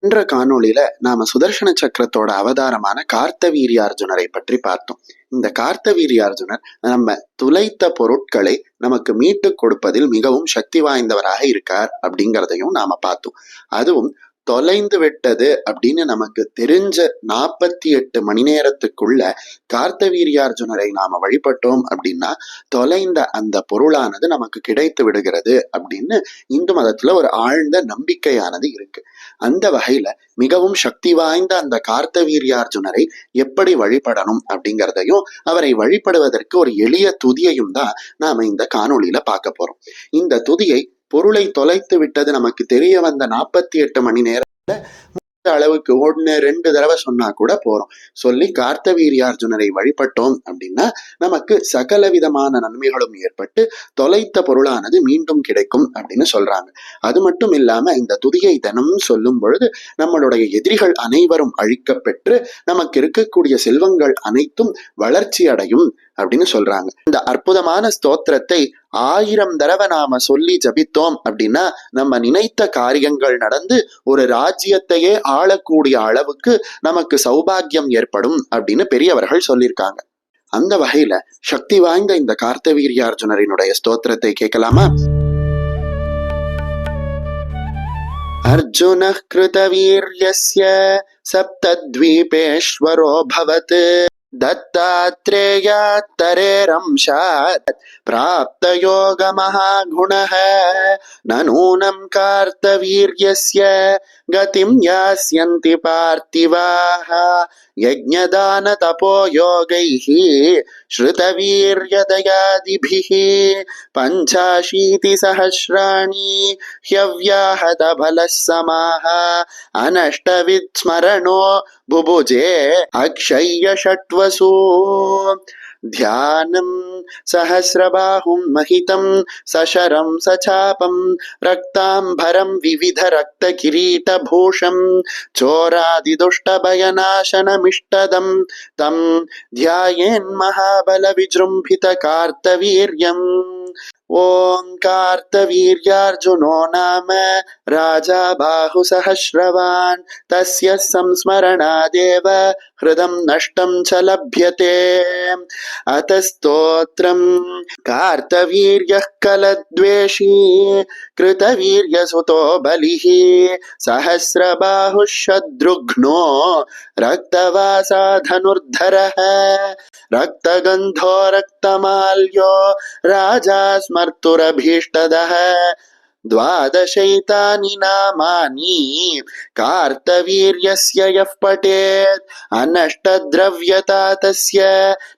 என்ற காணொளியில நாம சுதர்சன சக்கரத்தோட அவதாரமான கார்த்தவீரியார்ஜுனரை பற்றி பார்த்தோம். இந்த கார்த்தவீரியார்ஜுனர் நம்ம துளைத்த பொருட்களை நமக்கு மீட்டு கொடுப்பதில் மிகவும் சக்தி வாய்ந்தவராக இருக்கார் அப்படிங்கிறதையும் நாம பார்த்தோம். அதுவும் தொலைந்து விட்டது அப்படின்னு நமக்கு தெரிஞ்ச 48 மணி நேரத்துக்குள்ள கார்த்தவீரியார்ஜுனரை நாம வழிபட்டோம் அப்படின்னா தொலைந்த அந்த பொருளானது நமக்கு கிடைத்து விடுகிறது அப்படின்னு இந்து மதத்துல ஒரு ஆழ்ந்த நம்பிக்கையானது இருக்கு. அந்த வகையில மிகவும் சக்தி வாய்ந்த அந்த கார்த்தவீரியார்ஜுனரை எப்படி வழிபடணும் அப்படிங்கிறதையும் அவரை வழிபடுவதற்கு ஒரு எளிய துதியையும் தான் நாம இந்த காணொளியில பார்க்க போறோம். இந்த துதியை பொருளை தொலைத்து விட்டது நமக்கு தெரிய வந்த 48 மணி நேரத்துல அளவுக்கு 1-2 தடவை சொன்னா கூட போறோம். சொல்லி கார்த்தவீரியார்ஜுனரை வழிபட்டோம் அப்படின்னா நமக்கு சகல விதமான நன்மைகளும் ஏற்பட்டு தொலைத்த பொருளானது மீண்டும் கிடைக்கும் அப்படின்னு சொல்றாங்க. அது மட்டும் இல்லாம இந்த துதியை தினமும் சொல்லும் பொழுது நம்மளுடைய எதிரிகள் அனைவரும் அழிக்கப்பெற்று நமக்கு இருக்கக்கூடிய செல்வங்கள் அனைத்தும் வளர்ச்சி அடையும் அப்படின்னு சொல்றாங்க. இந்த அற்புதமான ஸ்தோத்திரத்தை 1000 தடவை நாம சொல்லி ஜபித்தோம் அப்படின்னா நம்ம நினைத்த காரியங்கள் நடந்து ஒரு ராஜ்யத்தையே ஆளக்கூடிய அளவுக்கு நமக்கு சௌபாகியம் ஏற்படும் அப்படின்னு பெரியவர்கள் சொல்லியிருக்காங்க. அந்த வகையில சக்தி வாய்ந்த இந்த கார்த்தவீரியார்ஜுனரினுடைய ஸ்தோத்திரத்தை கேட்கலாமா? அர்ஜுன கிருதவீர்யஸ்ய சப்தத்வீபேஸ்வரோ பவத் दत्तात्रेयात्तरेरंशात् प्राप्तयोगमहागुणः न नूनं कार्तवीर्यस्य गतिं यास्यन्ति पार्थिवाः यज्ञदानतपोयोगैः श्रुतवीर्यदयादिभिः 85 सहस्राणि ह्यव्याहतबलः समाः अनष्टविस्मरणो बुभुजे अक्षय्य षट्वसु ध्यानं सहस्रबाहुं महितं सशरं सचापं रक्तांबरं विविधरक्तकिरीटभूषं चोरादिदुष्टभयनाशनमिष्टदं तं ध्यायेन्महाबलविजृम्भितकार्तवीर्यम्। ओं कार्तवीर्यार्जुनो नाम राजा बाहुसहस्रवान् तस्य संस्मरणादेव हृदं नष्टं च लभ्यते। अत स्तोत्रं कार्तवीर्यः कलद्वेषी कृतवीर्यसुतो बलिः सहस्रबाहुः शत्रुघ्नो रक्तवासा धनुर्धरः रक्तगन्धो रक्तमाल्यो राजा स्मर्तुरभीष्टदः 12 नामानि कार्तवीर्यस्य यः पठेत् अनष्टद्रव्यता तस्य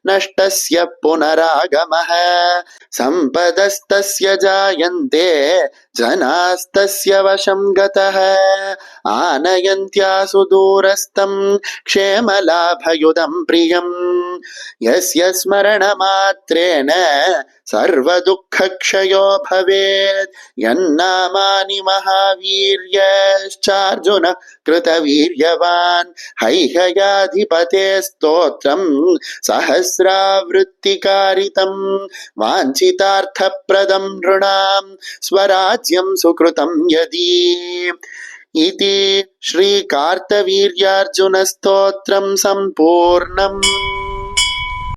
नष्टस्य पुनरागमः सम्पदस्तस्य जायन्ते जनास्तस्य वशं गतः आनयन्त्यासु दूरस्थं क्षेमलाभयुदं प्रियम् यस्य स्मरणमात्रेण सर्वदुःखक्षयो भवेत् यन्नामानि महावीर्यश्चार्जुन कृतवीर्यवान् हैहयाधिपते स्तोत्रं सहस्रावृत्तिकारितं वाञ्छितार्थप्रदं नृणां स्वराज्यं सुकृतं यदि इति श्री कार्तवीर्यार्जुन स्तोत्रं सम्पूर्णम्।